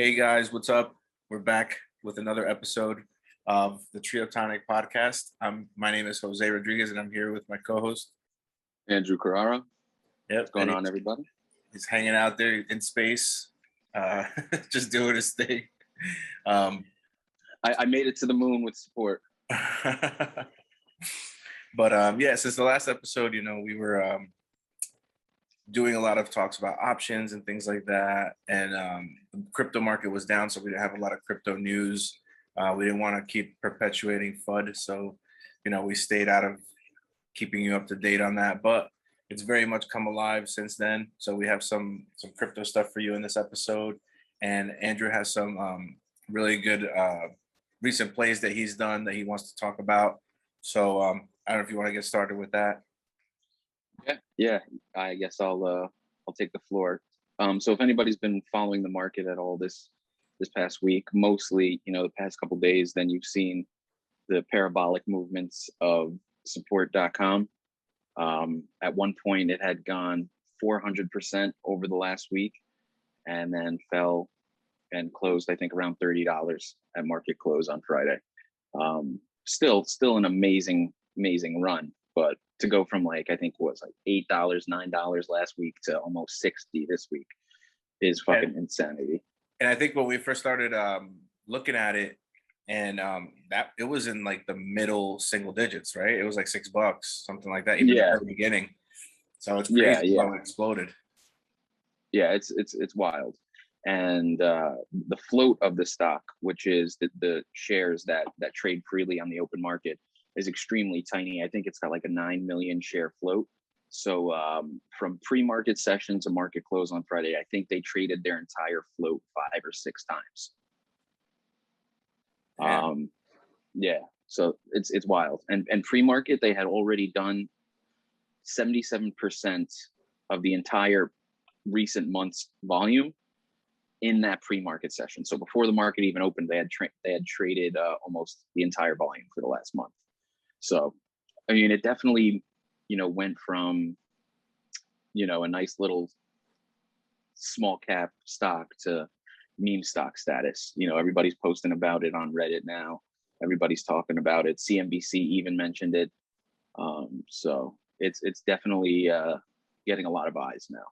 Hey guys, what's up? We're back with another episode of the Triotonic Podcast. My name is Jose Rodriguez, and I'm here with my co-host Andrew Carrara. Yep, What's going on, everybody? He's hanging out there in space, just doing his thing. I made it to the moon with support. But yeah, since the last episode, we were doing a lot of talks about options and things like that, and the crypto market was down, so we didn't have a lot of crypto news. We didn't want to keep perpetuating FUD, so we stayed out of keeping you up to date on that. But it's very much come alive since then. So we have some crypto stuff for you in this episode, and Andrew has some really good recent plays that he's done that he wants to talk about. So I don't know if you want to get started with that. Yeah. I guess I'll take the floor. So if anybody's been following the market at all this past week, mostly the past couple of days, then you've seen the parabolic movements of support.com. At one point, it had gone 400% over the last week, and then fell and closed, I think, around $30 at market close on Friday. Still an amazing run, but to go from I think it was $8, $9 last week to almost $60 this week is fucking insanity. And I think when we first started looking at it, and that it was in the middle single digits, right? It was $6, something like that, even at the beginning. So it's crazy how it exploded. Yeah, it's wild. And the float of the stock, which is the shares that trade freely on the open market, is extremely tiny. I think it's got a 9 million share float. So from pre-market session to market close on Friday, I think they traded their entire float 5 or 6 times. So it's wild. And pre-market, they had already done 77% of the entire recent month's volume in that pre-market session. So before the market even opened, they had traded almost the entire volume for the last month. So, I mean, it definitely, went from, a nice little small cap stock to meme stock status. Everybody's posting about it on Reddit now. Everybody's talking about it. CNBC even mentioned it. So it's definitely getting a lot of eyes now.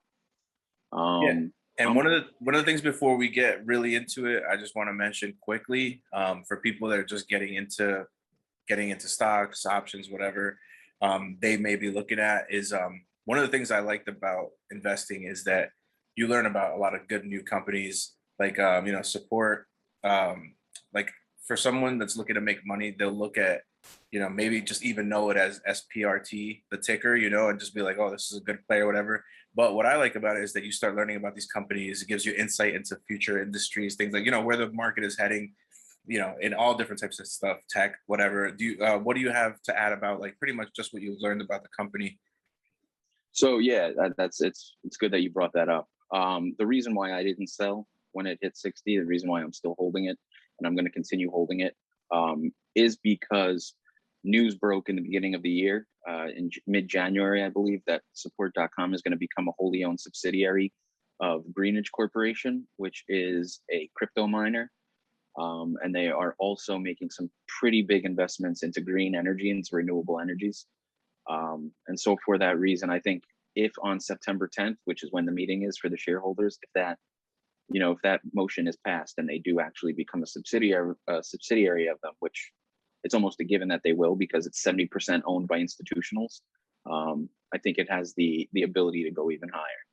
And one of the things before we get really into it, I just want to mention quickly for people that are just getting into stocks, options, whatever they may be looking at, is one of the things I liked about investing is that you learn about a lot of good new companies, support. For someone that's looking to make money, they'll look at, maybe just even know it as SPRT, the ticker, and just be like, oh, this is a good play or whatever. But what I like about it is that you start learning about these companies. It gives you insight into future industries, things like, where the market is heading, in all different types of stuff, tech, whatever. What do you have to add about pretty much just what you've learned about the company? So yeah, it's good that you brought that up. The reason why I didn't sell when it hit 60, the reason why I'm still holding it, and I'm going to continue holding it, is because news broke in the beginning of the year, in mid-January, I believe, that support.com is going to become a wholly owned subsidiary of Greenidge Corporation, which is a crypto miner. And they are also making some pretty big investments into green energy, into renewable energies. And so for that reason, I think if on September 10th, which is when the meeting is for the shareholders, if that motion is passed and they do actually become a subsidiary of them, which it's almost a given that they will, because it's 70% owned by institutionals, I think it has the ability to go even higher.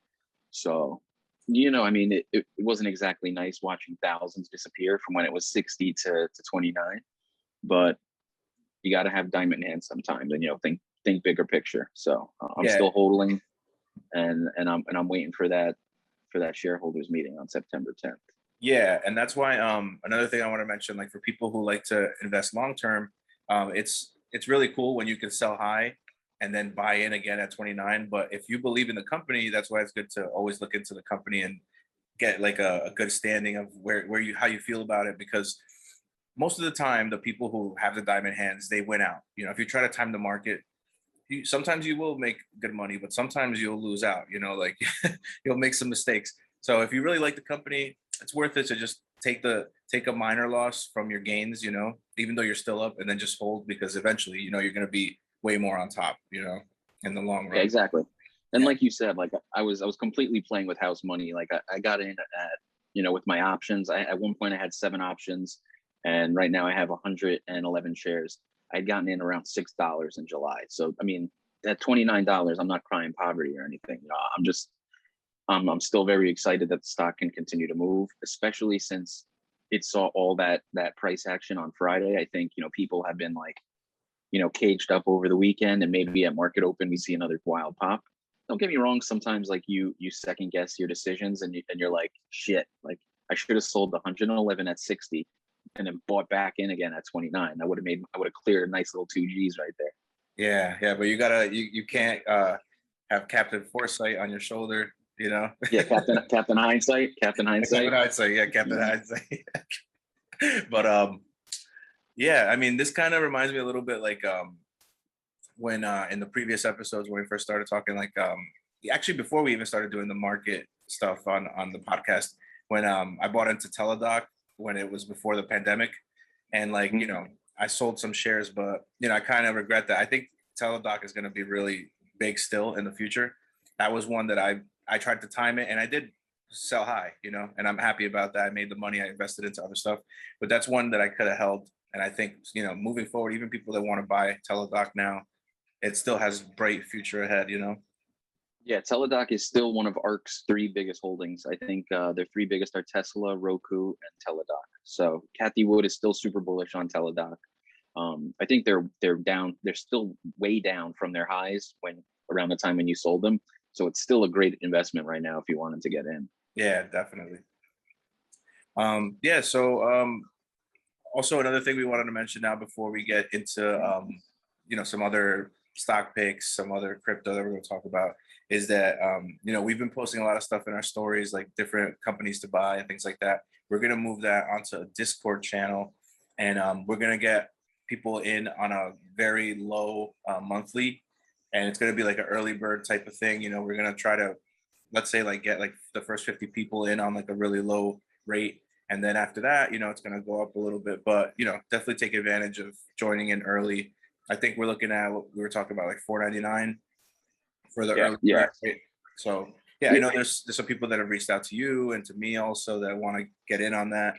So, I mean, it wasn't exactly nice watching thousands disappear from when it was 60 to 29, but you got to have diamond hands sometimes, and think bigger picture. So I'm still holding, and I'm waiting for that shareholders meeting on September 10th. Yeah, and that's why another thing I want to mention, for people who like to invest long term, it's really cool when you can sell high and then buy in again at 29. But if you believe in the company, that's why it's good to always look into the company and get a good standing of how you feel about it, because most of the time the people who have the diamond hands, they win out. If you try to time the market, sometimes you will make good money, but sometimes you'll lose out. You'll make some mistakes. So if you really like the company, it's worth it to just take a minor loss from your gains, even though you're still up, and then just hold, because eventually, you're going to be way more on top, in the long Yeah, run. exactly. And Yeah. like you said, like I was completely playing with house money. Like I got in at, with my options. At one point I had 7 options, and right now I have 111 shares. I'd gotten in around $6 in July. So I mean, at $29, I'm not crying poverty or anything. I'm still very excited that the stock can continue to move, especially since it saw all that price action on Friday. I think, people have been like, caged up over the weekend, and maybe at market open we see another wild pop. Don't get me wrong, sometimes like you second guess your decisions, and you're like, shit, like I should have sold the 111 at 60 and then bought back in again at 29. I would have cleared a nice little 2Gs right there. Yeah, but you can't have Captain Foresight on your shoulder, Yeah, Captain Hindsight. Captain Hindsight, yeah, Captain Hindsight. But yeah, I mean, this kind of reminds me a little bit like when in the previous episodes when we first started talking, like actually before we even started doing the market stuff on the podcast, when I bought into Teladoc when it was before the pandemic, and like I sold some shares, but I kind of regret that. I think Teladoc is going to be really big still in the future. That was one that I tried to time it, and I did sell high, and I'm happy about that. I made the money, I invested into other stuff, but that's one that I could have held. And I think, moving forward, even people that want to buy Teladoc now, it still has bright future ahead, Yeah, Teladoc is still one of ARK's 3 biggest holdings. I think their 3 biggest are Tesla, Roku, and Teladoc. So Kathy Wood is still super bullish on Teladoc. I think they're down. They're still way down from their highs around the time when you sold them. So it's still a great investment right now if you wanted to get in. Yeah, definitely. So also another thing we wanted to mention now before we get into some other stock picks, some other crypto that we're going to talk about, is that we've been posting a lot of stuff in our stories, like different companies to buy and things like that. We're going to move that onto a Discord channel, and we're going to get people in on a very low monthly, and it's going to be like an early bird type of thing. We're going to try to, let's say, like get like the first 50 people in on like a really low rate, and then after that, it's going to go up a little bit, but definitely take advantage of joining in early. I think we're looking at what we were talking about, like $4.99 for the early bird rate. So yeah, I know there's some people that have reached out to you and to me also that want to get in on that.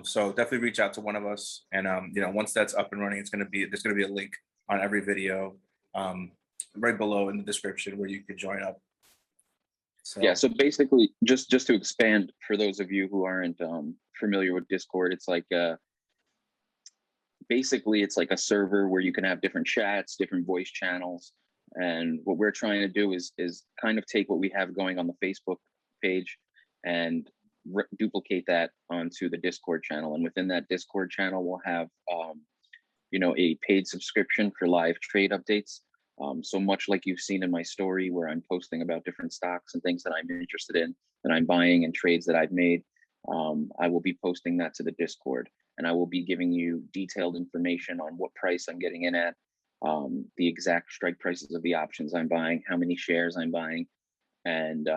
So definitely reach out to one of us, and once that's up and running, there's going to be a link on every video right below in the description where you can join up. So basically, just to expand for those of you who aren't familiar with Discord, it's like basically it's like a server where you can have different chats, different voice channels, and what we're trying to do is kind of take what we have going on the Facebook page and duplicate that onto the Discord channel. And within that Discord channel, we'll have a paid subscription for live trade updates. So much like you've seen in my story where I'm posting about different stocks and things that I'm interested in, that I'm buying, and trades that I've made, I will be posting that to the Discord, and I will be giving you detailed information on what price I'm getting in at, the exact strike prices of the options I'm buying, how many shares I'm buying, and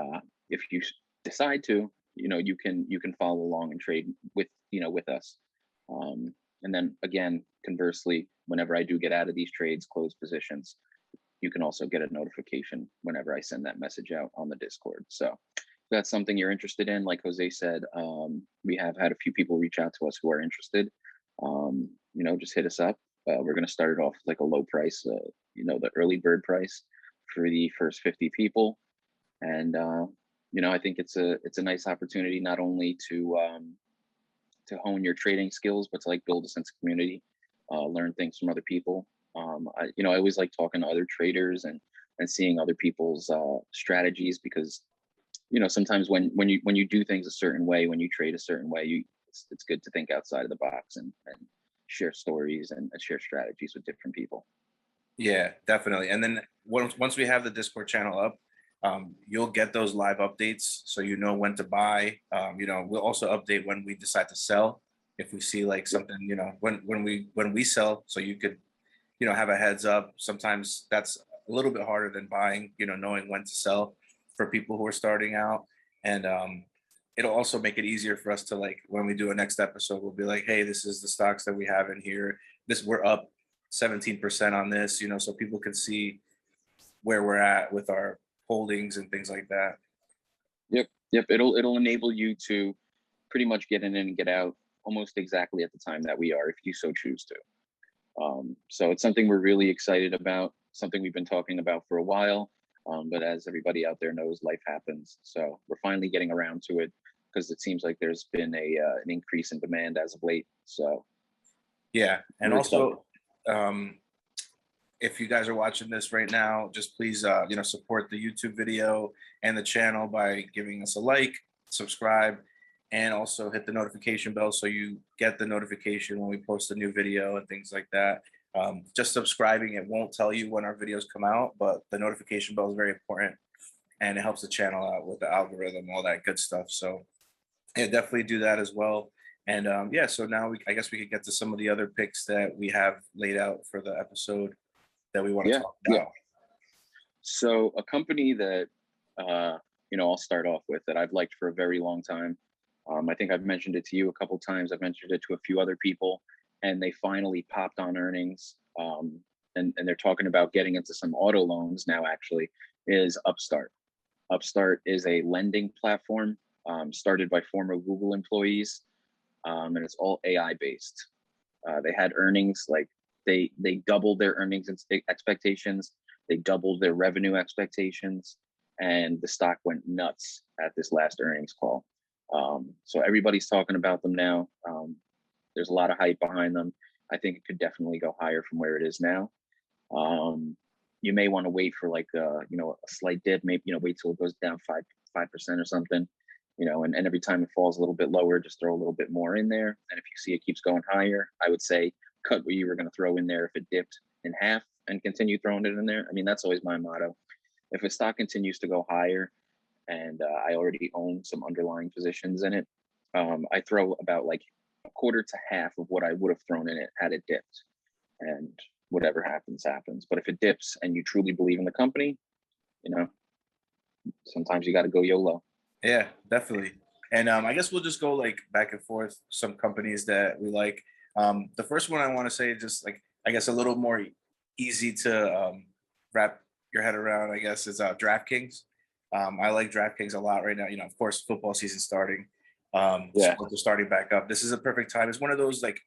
if you decide to, you can follow along and trade with us. And then again, conversely, whenever I do get out of these trades, close positions, you can also get a notification whenever I send that message out on the Discord. So if that's something you're interested in, like Jose said, we have had a few people reach out to us who are interested. Just hit us up. We're going to start it off like a low price, the early bird price for the first 50 people. And, I think it's a nice opportunity not only to hone your trading skills, but to like build a sense of community, learn things from other people. I always like talking to other traders and seeing other people's strategies, because sometimes when you do things a certain way, when you trade a certain way, it's good to think outside of the box and share stories and share strategies with different people. Yeah, definitely. And then once we have the Discord channel up, you'll get those live updates, so when to buy. We'll also update when we decide to sell, if we see like something, when we sell, so you could have a heads up. Sometimes that's a little bit harder than buying, knowing when to sell for people who are starting out. And it'll also make it easier for us to, like, when we do a next episode, we'll be like, hey, this is the stocks that we have in here. We're up 17% on this, so people can see where we're at with our holdings and things like that. Yep. It'll enable you to pretty much get in and get out almost exactly at the time that we are, if you so choose to. So it's something we're really excited about, something we've been talking about for a while. But as everybody out there knows, life happens. So we're finally getting around to it, because it seems like there's been an increase in demand as of late. So yeah, and also, if you guys are watching this right now, just please, support the YouTube video and the channel by giving us a like, subscribe, and also hit the notification bell so you get the notification when we post a new video and things like that. Just subscribing, it won't tell you when our videos come out, but the notification bell is very important, and it helps the channel out with the algorithm, all that good stuff. So yeah, definitely do that as well. And so now I guess we could get to some of the other picks that we have laid out for the episode that we want to talk about. So a company that I'll start off with, that I've liked for a very long time. I think I've mentioned it to you a couple of times. I've mentioned it to a few other people, and they finally popped on earnings. And they're talking about getting into some auto loans now, actually, is Upstart. Upstart is a lending platform started by former Google employees, and it's all AI based. They had earnings, like they doubled their earnings expectations. They doubled their revenue expectations, and the stock went nuts at this last earnings call. So everybody's talking about them now. There's a lot of hype behind them. I think it could definitely go higher from where it is now. You may want to wait for like a slight dip, maybe wait till it goes down 5% or something, and every time it falls a little bit lower, just throw a little bit more in there. And if you see it keeps going higher, I would say cut what you were going to throw in there if it dipped in half and continue throwing it in there. I mean, that's always my motto. If a stock continues to go higher, and I already own some underlying positions in it, I throw about like a quarter to half of what I would have thrown in it had it dipped. And whatever happens, happens. But if it dips and you truly believe in the company, sometimes you got to go YOLO. Yeah, definitely. And I guess we'll just go like back and forth some companies that we like. The first one I want to say, just like, I guess a little more easy to wrap your head around, I guess, is DraftKings. I like DraftKings a lot right now. Of course, football season starting. Sports are starting back up. This is a perfect time. It's one of those like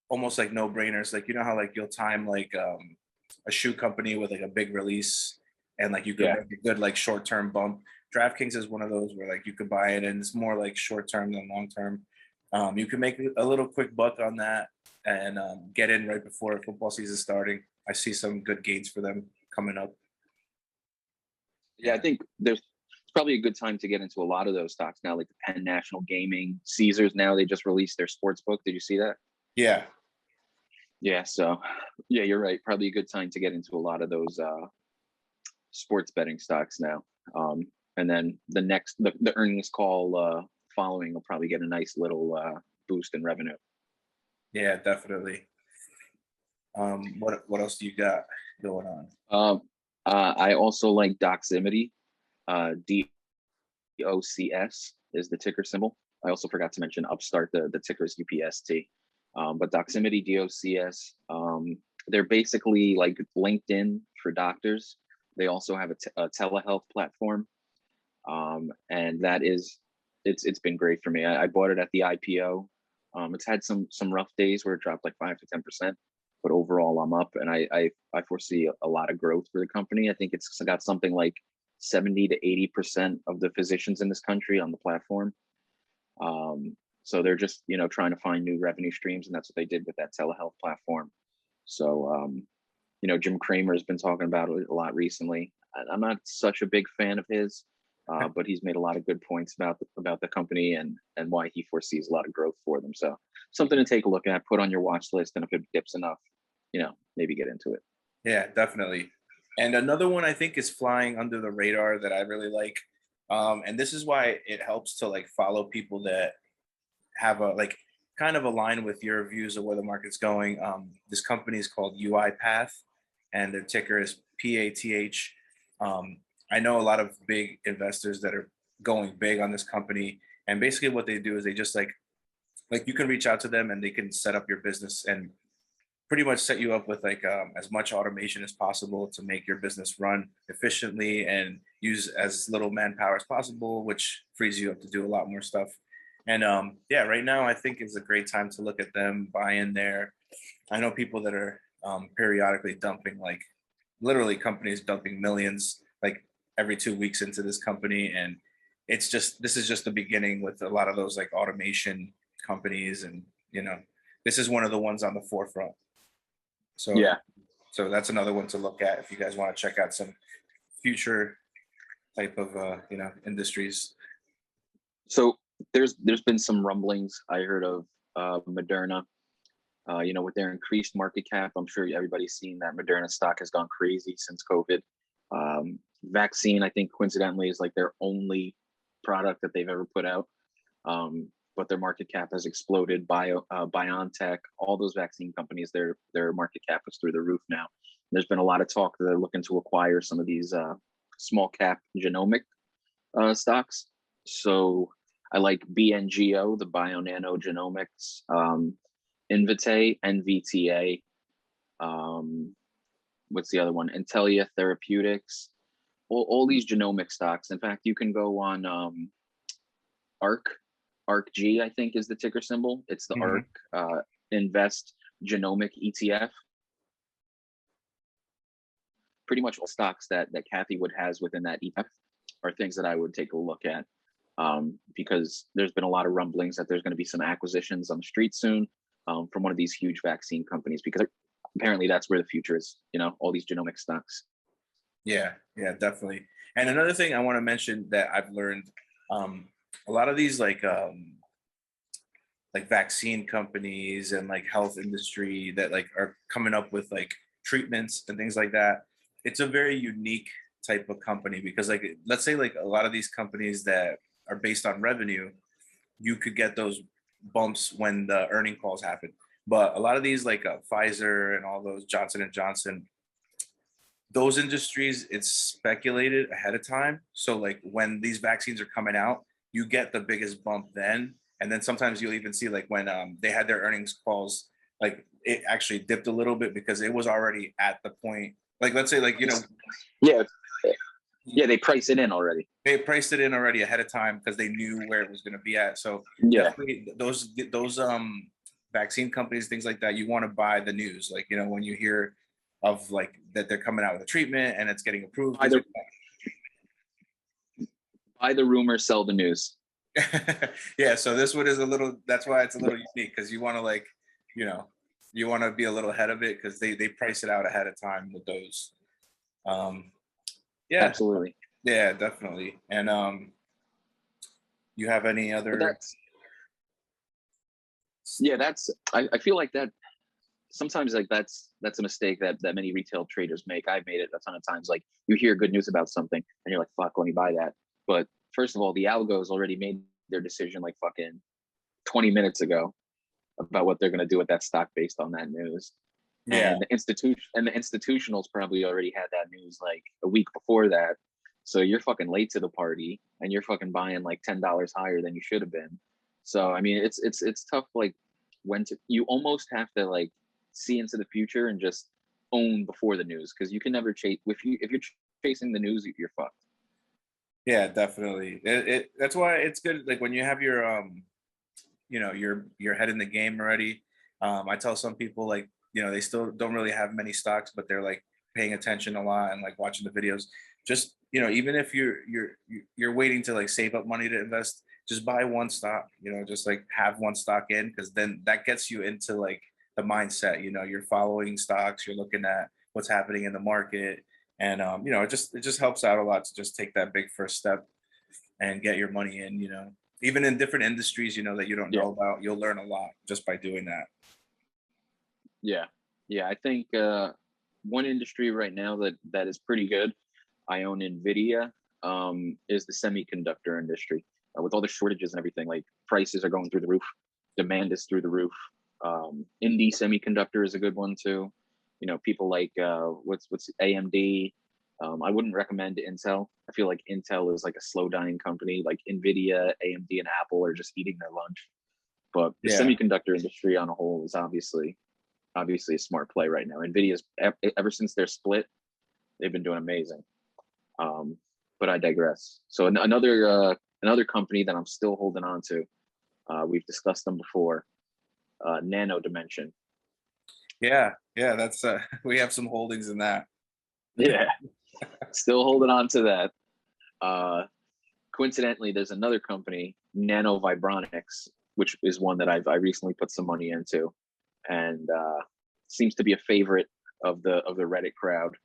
almost like no brainers. Like, how like you'll time like a shoe company with like a big release, and like you could make a good like short term bump. DraftKings is one of those where like you could buy it and it's more like short term than long term. You can make a little quick buck on that and get in right before football season starting. I see some good gains for them coming up. Yeah, I think it's probably a good time to get into a lot of those stocks now, like the Penn National Gaming, Caesars. Now they just released their sports book. Did you see that? Yeah. Yeah. So yeah, you're right. Probably a good time to get into a lot of those sports betting stocks now. And then the earnings call following will probably get a nice little boost in revenue. Yeah, definitely. What else do you got going on? I also like Doximity. DOCS is the ticker symbol. I also forgot to mention Upstart. The ticker is UPST. But Doximity, DOCS, they're basically like LinkedIn for doctors. They also have a telehealth platform. And that it's been great for me. I bought it at the IPO. It's had some rough days where it dropped like 5 to 10%, but overall I'm up, and I foresee a lot of growth for the company. I think it's got something like 70 to 80% of the physicians in this country on the platform. So they're just, trying to find new revenue streams, and that's what they did with that telehealth platform. So, Jim Cramer has been talking about it a lot recently. I'm not such a big fan of his, but he's made a lot of good points about the company and why he foresees a lot of growth for them. So something to take a look at, put on your watch list, and if it dips enough, maybe get into it. Yeah, definitely. And another one I think is flying under the radar that I really like. And this is why it helps to like follow people that have a like kind of align with your views of where the market's going. This company is called UIPath, and their ticker is PATH. I know a lot of big investors that are going big on this company. And basically what they do is they just like you can reach out to them and they can set up your business and pretty much set you up with like as much automation as possible to make your business run efficiently and use as little manpower as possible, which frees you up to do a lot more stuff. And yeah, right now I think is a great time to look at them, buy in there. I know people that are periodically dumping, like literally companies dumping millions like every 2 weeks into this company. And it's just, this is just the beginning with a lot of those like automation companies. And, you know, this is one of the ones on the forefront. So, Yeah. so that's another one to look at if you guys want to check out some future type of, industries. So there's been some rumblings I heard of Moderna. With their increased market cap, I'm sure everybody's seen that Moderna stock has gone crazy since COVID. Vaccine, I think, coincidentally, is like their only product that they've ever put out. But their market cap has exploded. BioNTech, all those vaccine companies, their market cap is through the roof now. There's been a lot of talk that they're looking to acquire some of these small cap genomic stocks. So I like BNGO, the Bionano Genomics, Invitae, NVTA. What's the other one? Intellia Therapeutics. All these genomic stocks. In fact, you can go on ARCG, I think is the ticker symbol. It's the ARC Invest Genomic ETF. Pretty much all stocks that Kathy Wood has within that ETF are things that I would take a look at, because there's been a lot of rumblings that there's going to be some acquisitions on the street soon from one of these huge vaccine companies, because apparently that's where the future is, all these genomic stocks. Yeah, definitely. And another thing I want to mention that I've learned, a lot of these like vaccine companies and like health industry that like are coming up with like treatments and things like that. It's a very unique type of company because like, let's say like a lot of these companies that are based on revenue, you could get those bumps when the earning calls happen. But a lot of these like Pfizer and all those Johnson and Johnson, those industries, it's speculated ahead of time. So like when these vaccines are coming out, you get the biggest bump then. And then sometimes you'll even see like when they had their earnings calls, like it actually dipped a little bit because it was already at the point. Like, let's say like, Yeah, they price it in already. They priced it in already ahead of time because they knew where it was going to be at. So yeah, those vaccine companies, things like that, you want to buy the news. Like, when you hear of like that they're coming out with a treatment and it's getting approved. Buy the rumor, sell the news. Yeah, so this one is that's why it's a little unique, because you want to like, you want to be a little ahead of it because they price it out ahead of time with those. Yeah, absolutely. Yeah, definitely. And you have any other? I feel like that sometimes like that's a mistake that many retail traders make. I've made it a ton of times. Like you hear good news about something and you're like, fuck, let me buy that. But first of all, the algos already made their decision like fucking 20 minutes ago about what they're going to do with that stock based on that news. Yeah. And the institutionals probably already had that news like a week before that. So you're fucking late to the party and you're fucking buying like $10 higher than you should have been. So, I mean, it's tough. Like you almost have to like see into the future and just own before the news. Cause you can never chase if you're chasing the news, you're fucked. Yeah, definitely. That's why it's good. Like when you have your, your head in the game already. I tell some people like, they still don't really have many stocks, but they're like paying attention a lot and like watching the videos. Just, even if you're waiting to like save up money to invest, just buy one stock, just like have one stock in, because then that gets you into like the mindset, you're following stocks, you're looking at what's happening in the market. And, it just helps out a lot to just take that big first step and get your money in, even in different industries, that you don't know about, you'll learn a lot just by doing that. Yeah. I think one industry right now that is pretty good, I own NVIDIA, is the semiconductor industry. With all the shortages and everything, like prices are going through the roof, demand is through the roof. Indie Semiconductor is a good one too. People like what's AMD, I wouldn't recommend Intel. I feel like Intel is like a slow dying company. Like Nvidia, AMD, and Apple are just eating their lunch. But the Yeah. semiconductor industry on a whole is obviously a smart play right now. Nvidia's ever since their split, they've been doing amazing. But I digress. So another company that I'm still holding on to. We've discussed them before. Nano Dimension. Yeah, that's we have some holdings in that. Yeah, still holding on to that. Coincidentally, there's another company, Nano Vibronics, which is one that I recently put some money into, and seems to be a favorite of the Reddit crowd.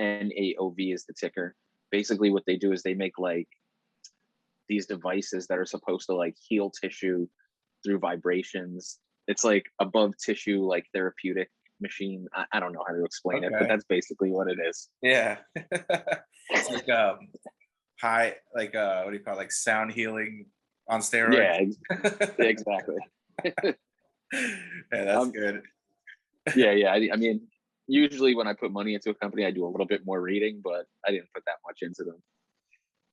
NAOV is the ticker. Basically, what they do is they make like these devices that are supposed to like heal tissue through vibrations. It's like above tissue, like therapeutic machine. I don't know how to explain it, but that's basically what it is. Yeah. It's like high, like what do you call it? Like sound healing on steroids. Yeah, exactly. Yeah, that's good. Yeah. I mean, usually when I put money into a company, I do a little bit more reading, but I didn't put that much into them.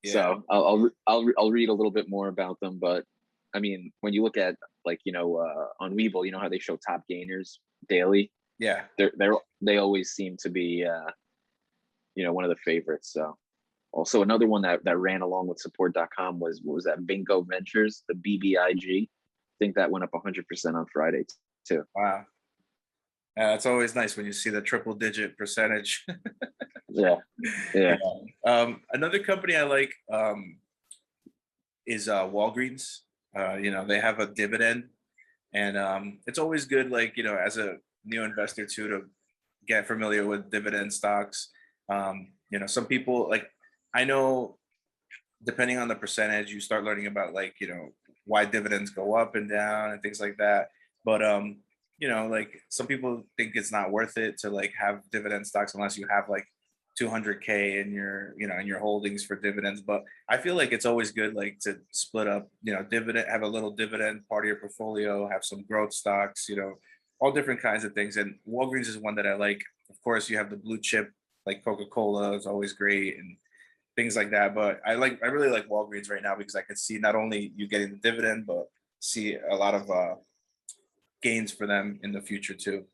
Yeah. So I'll read a little bit more about them. But I mean, when you look at like, on Webull, you know how they show top gainers daily? Yeah. They always seem to be, one of the favorites. So also another one that ran along with support.com was that Bingo Ventures, the BBIG. I think that went up 100% on Friday too. Wow. It's always nice when you see the triple digit percentage. Yeah. Another company I like is Walgreens. They have a dividend, and it's always good, like, as a new investor too, to get familiar with dividend stocks. Some people, like, I know, depending on the percentage, you start learning about, like, why dividends go up and down and things like that. But like, some people think it's not worth it to like have dividend stocks unless you have like 200K in your holdings for dividends. But I feel like it's always good, like, to split up, dividend, have a little dividend part of your portfolio, have some growth stocks, all different kinds of things. And Walgreens is one that I like. Of course, you have the blue chip, like Coca-Cola is always great and things like that. But I really like Walgreens right now because I can see not only you getting the dividend, but see a lot of gains for them in the future too.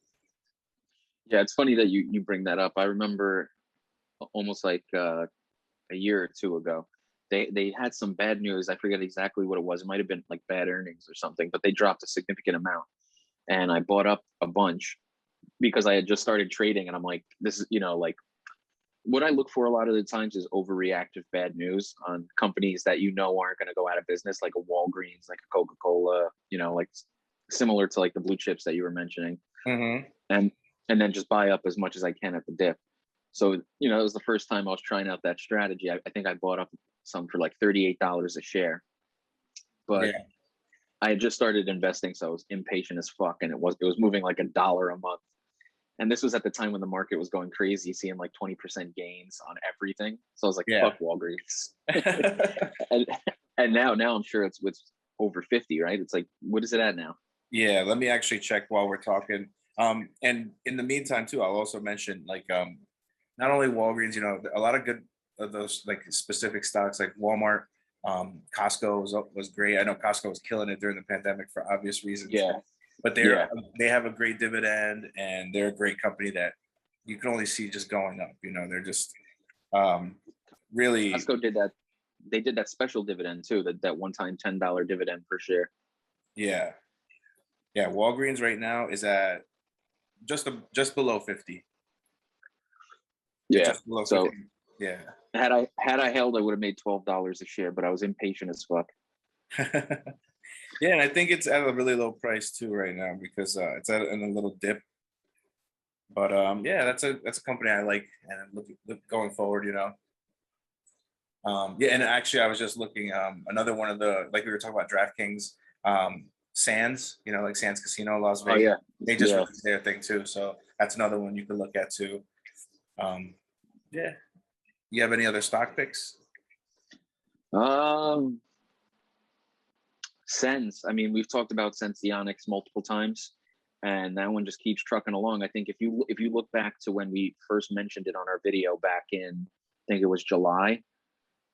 Yeah, it's funny that you bring that up. I remember almost like a year or two ago, they had some bad news. I forget exactly what it was. It might have been like bad earnings or something, but they dropped a significant amount. And I bought up a bunch because I had just started trading, and I'm like, this is, like, what I look for a lot of the times is overreactive bad news on companies that aren't going to go out of business, like a Walgreens, like a Coca-Cola, like similar to like the blue chips that you were mentioning. Mm-hmm. And then just buy up as much as I can at the dip. So, it was the first time I was trying out that strategy. I think I bought up some for like $38 a share. But yeah, I had just started investing, so I was impatient as fuck, and it was moving like $1 a month. And this was at the time when the market was going crazy, seeing like 20% gains on everything. So I was like, fuck Walgreens. and now I'm sure it's over 50, right? It's like, what is it at now? Yeah, let me actually check while we're talking. And in the meantime too, I'll also mention, like, not only Walgreens, a lot of good of those like specific stocks like Walmart, Costco was great. I know Costco was killing it during the pandemic for obvious reasons. Yeah. But they have a great dividend, and they're a great company that you can only see just going up. They're just really. Costco did that. They did that special dividend too. That one-time $10 dividend per share. Yeah. Walgreens right now is at just below 50. Yeah. Just below 50. So yeah. Had I held, I would have made $12 a share, but I was impatient as fuck. Yeah, and I think it's at a really low price too right now because it's in a little dip. But yeah, that's a company I like, and look going forward, yeah, and actually I was just looking another one of the, like we were talking about DraftKings, Sands, like Sands Casino, Las Vegas. Oh, yeah. They just released their thing too, so that's another one you could look at too. Yeah. You have any other stock picks? Sense. I mean, we've talked about Senseonics multiple times, and that one just keeps trucking along. I think if you look back to when we first mentioned it on our video back in think it was July,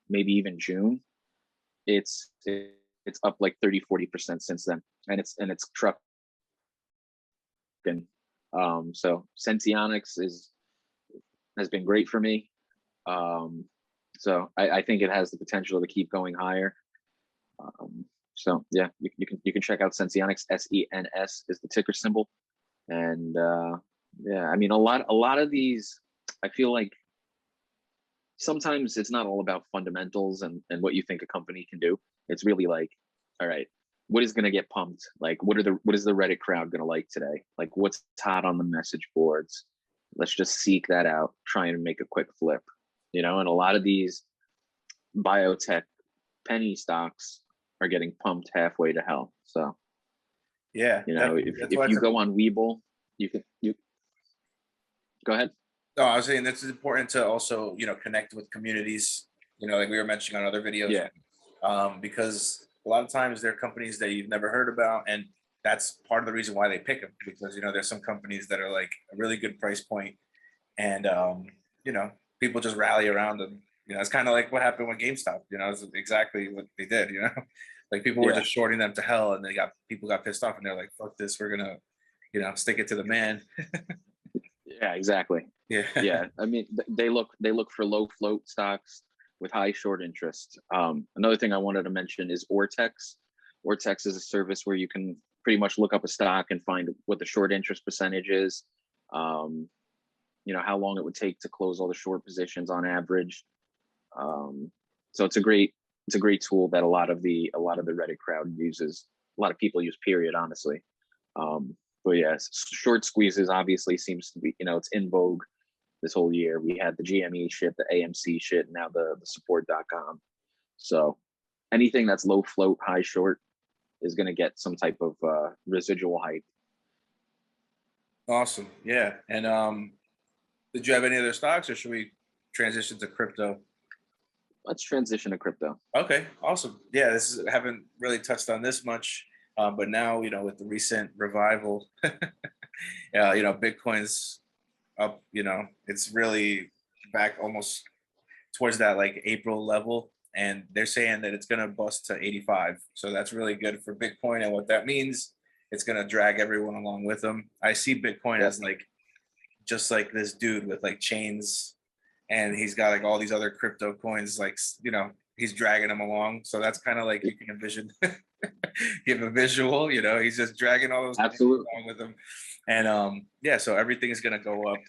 maybe even June, it's up like 30-40% since then, and it's trucking. So Senseonics has been great for me. So I think it has the potential to keep going higher. So yeah, you can check out Senseonics. SENS is the ticker symbol, and yeah, I mean a lot of these, I feel like sometimes it's not all about fundamentals and what you think a company can do. It's really like, all right, what is going to get pumped? Like, what is the Reddit crowd going to like today? Like, what's hot on the message boards? Let's just seek that out, try and make a quick flip, you know. And a lot of these biotech penny stocks are getting pumped halfway to hell. So Yeah, you know, if you go on Webull, you go ahead. No, I was saying this is important to also, connect with communities, like we were mentioning on other videos. Yeah. Because a lot of times there are companies that you've never heard about, and that's part of the reason why they pick them, because, there's some companies that are like a really good price point, and, people just rally around them. It's kind of like what happened with GameStop, it's exactly what they did, like people were just shorting them to hell, and people got pissed off, and they're like, fuck this, we're going to, stick it to the man. Yeah, exactly. Yeah. I mean, they look for low float stocks with high short interest. Another thing I wanted to mention is Ortex. Ortex is a service where you can pretty much look up a stock and find what the short interest percentage is. How long it would take to close all the short positions on average. So it's a great tool that a lot of the Reddit crowd uses. A lot of people use, period, honestly. But yes, short squeezes obviously seems to be, it's in vogue this whole year. We had the GME shit, the AMC shit, and now the support.com. So anything that's low float, high short is going to get some type of residual hype. Awesome. Yeah. And did you have any other stocks, or should we transition to crypto? Let's transition to crypto. Okay. Awesome. Yeah. Haven't really touched on this much. But now, with the recent revival, Bitcoin's up, it's really back almost towards that like April level. And they're saying that it's going to bust to 85. So that's really good for Bitcoin. And what that means, it's going to drag everyone along with them. I see Bitcoin as like, just like this dude with like chains, and he's got like all these other crypto coins, like, he's dragging them along. So that's kind of like, you can envision, give a visual, he's just dragging all those absolutely along with him. And so everything is going to go up.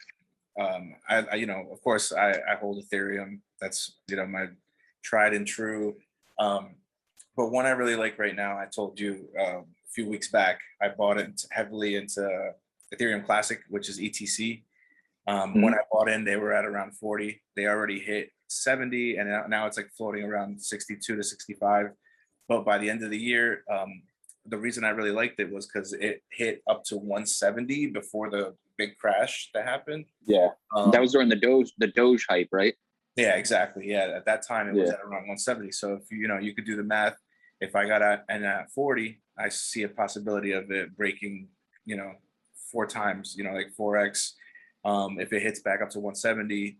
I of course I hold Ethereum. That's, my tried and true. But one I really like right now, I told you a few weeks back, I bought it heavily into Ethereum Classic, which is ETC. When I bought in, they were at around 40. They already hit 70, and now it's like floating around 62 to 65. But by the end of the year, the reason I really liked it was because it hit up to 170 before the big crash that happened. Yeah, that was during the Doge hype, right? Yeah, exactly. Yeah, at that time it was at around 170. So if you could do the math, if I got at 40, I see a possibility of it breaking, 4 times, like 4x. If it hits back up to 170,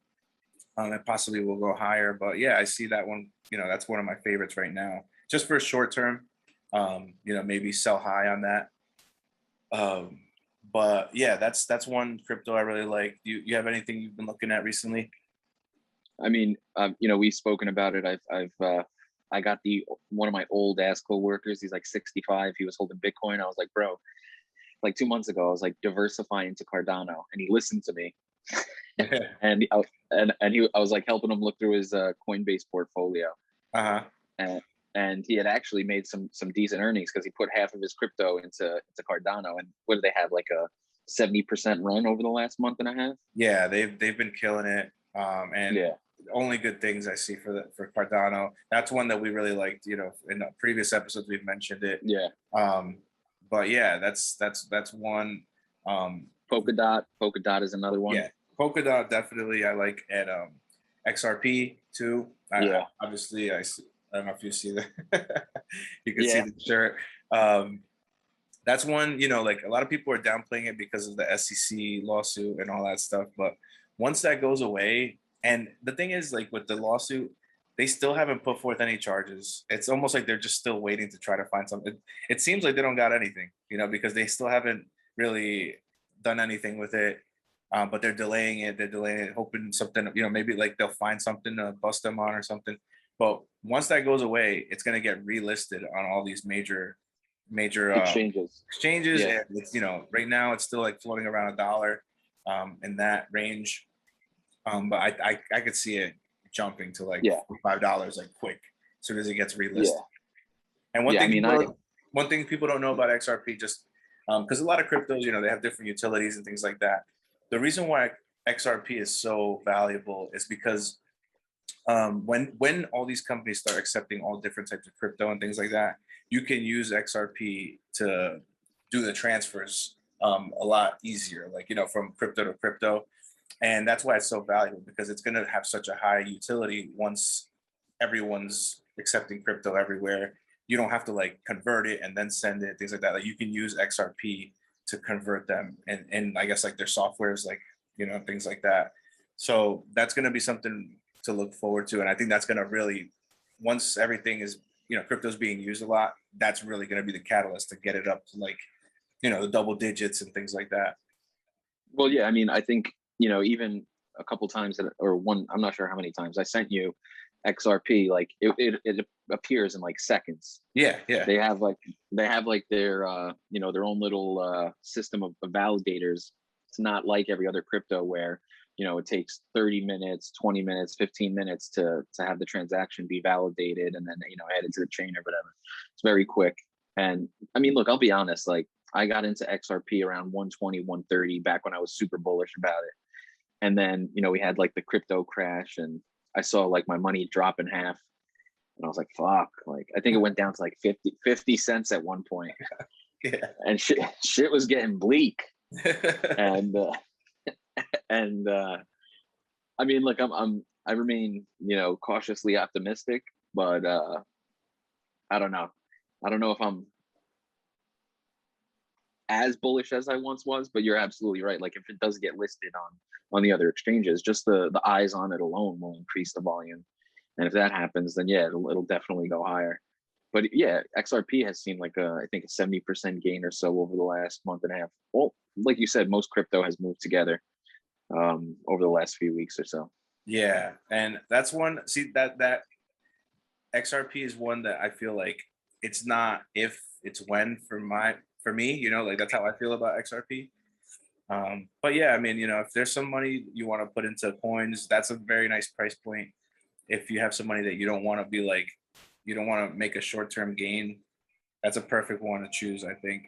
it possibly will go higher. But yeah, I see that one. That's one of my favorites right now, just for short term. Maybe sell high on that. But yeah, that's one crypto I really like. You have anything you've been looking at recently? I mean, we've spoken about it. I got one of my old ass coworkers. He's like 65. He was holding Bitcoin. I was like, bro, like 2 months ago, I was like, diversify into Cardano, and he listened to me. and I was like helping him look through his Coinbase portfolio. And he had actually made some decent earnings because he put half of his crypto into Cardano. And what do they have, like a 70% run over the last month and a half? Yeah, they've been killing it. And only good things I see for Cardano. That's one that we really liked. In the previous episodes we've mentioned it. Yeah. But yeah, that's one. Polkadot is another one. Yeah, Polkadot definitely I like. At XRP too. Obviously, I don't know if you see that. You can see the shirt. That's one. Like a lot of people are downplaying it because of the SEC lawsuit and all that stuff. But once that goes away, And the thing is, like with the lawsuit, they still haven't put forth any charges. It's almost like they're just still waiting to try to find something. It seems like they don't got anything, because they still haven't really done anything with it. But they're delaying it. They're delaying it, hoping something, maybe like they'll find something to bust them on or something. But once that goes away, it's going to get relisted on all these major exchanges. Yeah. And it's, right now it's still like floating around $1 in that range. But I could see it jumping to like $5 like quick as soon as it gets relisted. Yeah. And one thing people don't know about XRP, just because a lot of cryptos, they have different utilities and things like that. The reason why XRP is so valuable is because when all these companies start accepting all different types of crypto and things like that, you can use XRP to do the transfers a lot easier, like, from crypto to crypto. And that's why it's so valuable, because it's going to have such a high utility once everyone's accepting crypto everywhere. You don't have to like convert it and then send it, things like that. Like you can use XRP to convert them, and I guess like their softwares, like, things like that. So that's going to be something to look forward to. And I think that's going to really, once everything is, crypto's being used a lot, that's really going to be the catalyst to get it up to like, the double digits and things like that. Well, yeah, I mean, I think, even a couple times I'm not sure how many times I sent you XRP, like it appears in like seconds. Yeah. They have like their their own little system of validators. It's not like every other crypto where it takes 30 minutes, 20 minutes, 15 minutes to have the transaction be validated and then added to the chain or whatever. It's very quick. And I mean, look, I'll be honest, like I got into XRP around 120, 130 back when I was super bullish about it. And then, we had like the crypto crash and I saw like my money drop in half. And I was like, fuck, like, I think it went down to like 50 cents at one point. Yeah. And shit was getting bleak. and I mean, look, I remain, cautiously optimistic, but I don't know. I don't know if I'm as bullish as I once was, but you're absolutely right. Like if it does get listed on the other exchanges, just the eyes on it alone will increase the volume. And if that happens, then yeah, it'll definitely go higher. But yeah, XRP has seen like I think a 70% gain or so over the last month and a half. Well, like you said, most crypto has moved together over the last few weeks or so. Yeah, and that's one. See that XRP is one that I feel like it's not if, it's when for me. Like that's how I feel about XRP. But yeah, I mean, if there's some money you want to put into coins, that's a very nice price point. If you have some money that you don't want to be like, you don't want to make a short-term gain, that's a perfect one to choose, I think.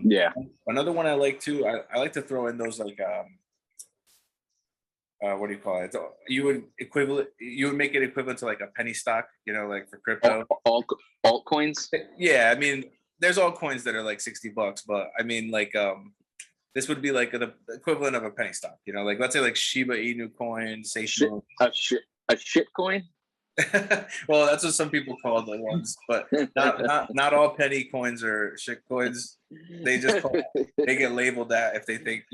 Yeah. Another one I like too, I like to throw in those like what do you call it? You would make it equivalent to like a penny stock, like for crypto. Altcoins. Yeah, I mean, there's altcoins that are like $60, but I mean, like this would be like the equivalent of a penny stock. Like let's say like Shiba Inu coin, Seisho. A shit coin. Well, that's what some people call the ones, but not all penny coins are shit coins. They just they get labeled that if they think.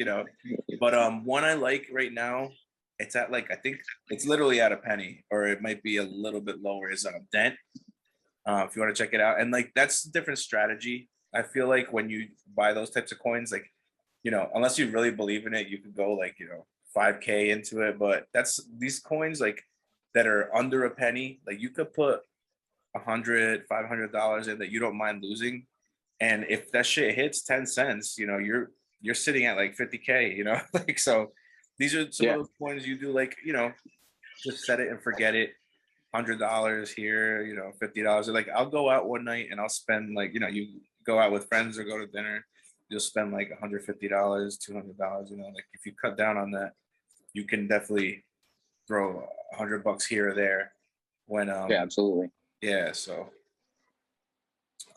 But one I like right now, it's at like, I think it's literally at a penny, or it might be a little bit lower, is Dent. If you want to check it out, and like that's a different strategy. I feel like when you buy those types of coins, like unless you really believe in it, you could go like 5K into it. But that's these coins like that are under a penny, like you could put $500 in that you don't mind losing, and if that shit hits 10 cents, you're sitting at like 50K. Like, so these are some of those coins you do like just set it and forget it. $100 here, $50. Like I'll go out one night and I'll spend like, you go out with friends or go to dinner, you'll spend like $150, $200. Like if you cut down on that, you can definitely throw $100 here or there. When yeah, absolutely. Yeah. So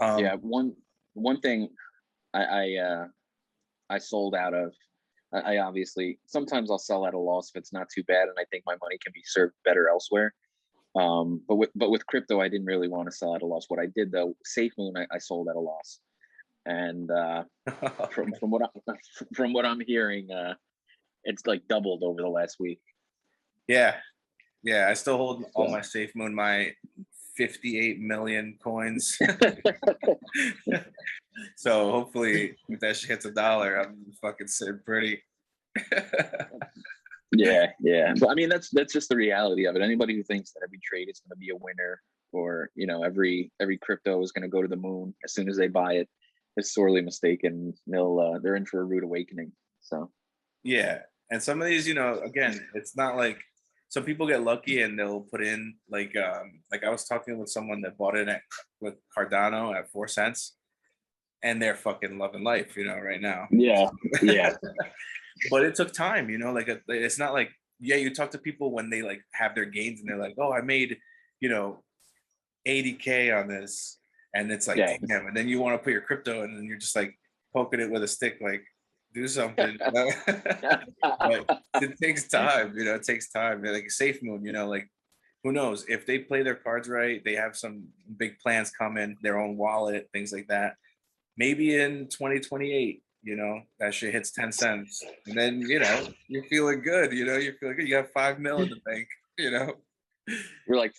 yeah, one thing I sold out of. I obviously sometimes I'll sell at a loss if it's not too bad, and I think my money can be served better elsewhere. But with crypto, I didn't really want to sell at a loss. What I did though, SafeMoon, I sold at a loss, and from what I'm hearing, it's like doubled over the last week. Yeah. Yeah. I still hold all So my Safe Moon, my 58 million coins. So hopefully if that shit hits $1, I'm fucking sitting pretty. yeah. But I mean, that's just the reality of it. Anybody who thinks that every trade is going to be a winner, or every crypto is going to go to the moon as soon as they buy it, is sorely mistaken. They're in for a rude awakening. So Yeah. And some of these, again, it's not like some people get lucky and they'll put in like I was talking with someone that bought it with Cardano at 4 cents, and they're fucking loving life, right now. yeah, yeah, But it took time, like it's not like, yeah, you talk to people when they like have their gains and they're like, oh, I made, you know, 80K on this, and it's like, yeah. damn. And then you want to put your crypto in and you're just like poking it with a stick, like do something. But it takes time, it takes time. Like Safe Moon, like who knows if they play their cards right, they have some big plans coming, their own wallet, things like that. Maybe in 2028, that shit hits 10 cents. And then, you're feeling good, you're feeling good. You have 5 mil in the bank, You're like,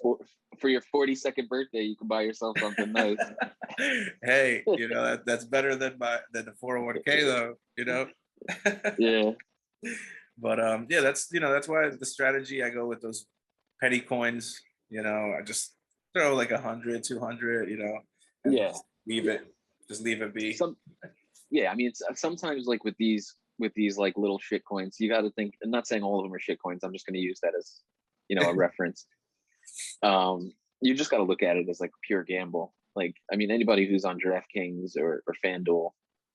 for your 42nd birthday, you can buy yourself something nice. Hey, that's better than the 401k though, Yeah. But yeah, that's why the strategy I go with those penny coins, I just throw like 100, 200, and Yeah. just leave it be. Yeah, I mean, it's sometimes like with these like little shit coins, you got to think. I'm not saying all of them are shit coins. I'm just going to use that as a reference. You just got to look at it as like a pure gamble. Like, I mean, anybody who's on DraftKings or FanDuel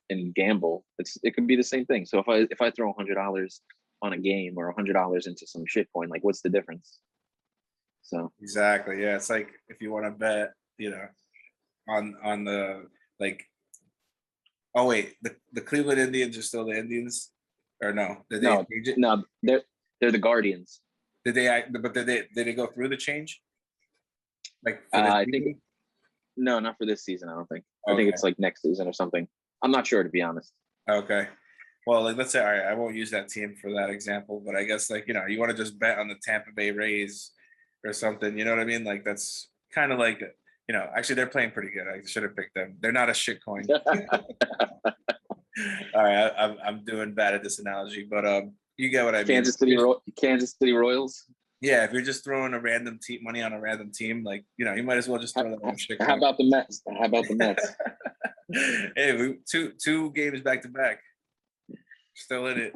and gamble, it can be the same thing. So if I throw $100 on a game or $100 into some shit coin, like what's the difference? So exactly, yeah, it's like if you want to bet, on the like. Oh wait, the Cleveland Indians are still the Indians, or no? Did they no, change it? no, they're the Guardians. Did they act? But did they go through the change? Like for this I think season? no, not for this season. I don't think. I think Okay. it's like next season or something. I'm not sure, to be honest. Okay. Well, like let's say, all right, I won't use that team for that example, but I guess like you want to just bet on the Tampa Bay Rays or something. You know what I mean? Like that's kind of like actually they're playing pretty good. I should have picked them. They're not a shit coin. All right, I'm doing bad at this analogy, but you get what I mean. Kansas City Royals. Yeah, if you're just throwing a random money on a random team, like you might as well just throw that on shit. How about the Mets? Hey, two games back to back, still in it.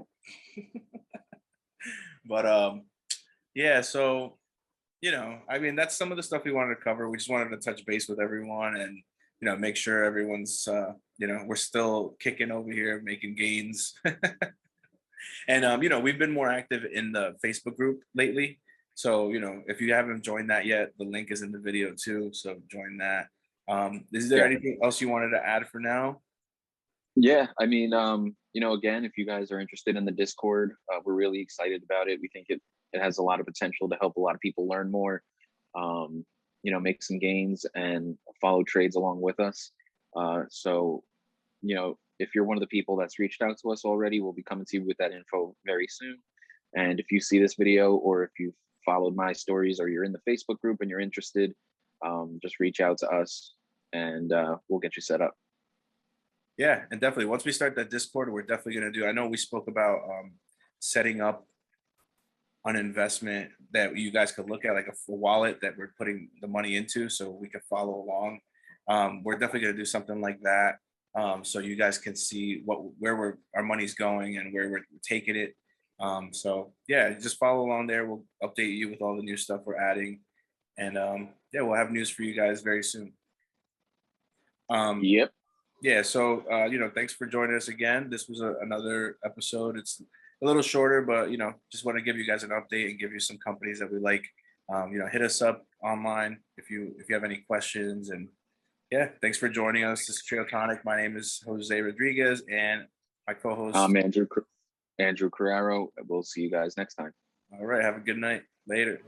But yeah. So I mean, that's some of the stuff we wanted to cover. We just wanted to touch base with everyone and make sure everyone's we're still kicking over here, making gains. And we've been more active in the Facebook group lately. So if you haven't joined that yet, the link is in the video too. So join that. Is there anything else you wanted to add for now? Yeah, I mean, again, if you guys are interested in the Discord, we're really excited about it. We think it has a lot of potential to help a lot of people learn more, make some gains and follow trades along with us. So, if you're one of the people that's reached out to us already, we'll be coming to you with that info very soon. And if you see this video, or if you've followed my stories, or you're in the Facebook group and you're interested, just reach out to us and we'll get you set up. Yeah, and definitely once we start that Discord, we're definitely going to do. I know we spoke about setting up an investment that you guys could look at, like a wallet that we're putting the money into, so we can follow along. We're definitely going to do something like that, so you guys can see where our money's going and where we're taking it. So yeah, just follow along there. We'll update you with all the new stuff we're adding, and yeah, we'll have news for you guys very soon. Yep. Yeah, so thanks for joining us again. This was another episode. It's a little shorter, but just want to give you guys an update and give you some companies that we like. Hit us up online if you have any questions. And yeah, thanks for joining us. This is Triotonic. My name is Jose Rodriguez, and my co-host I'm Andrew Carrero. We'll see you guys next time. All right, have a good night. Later.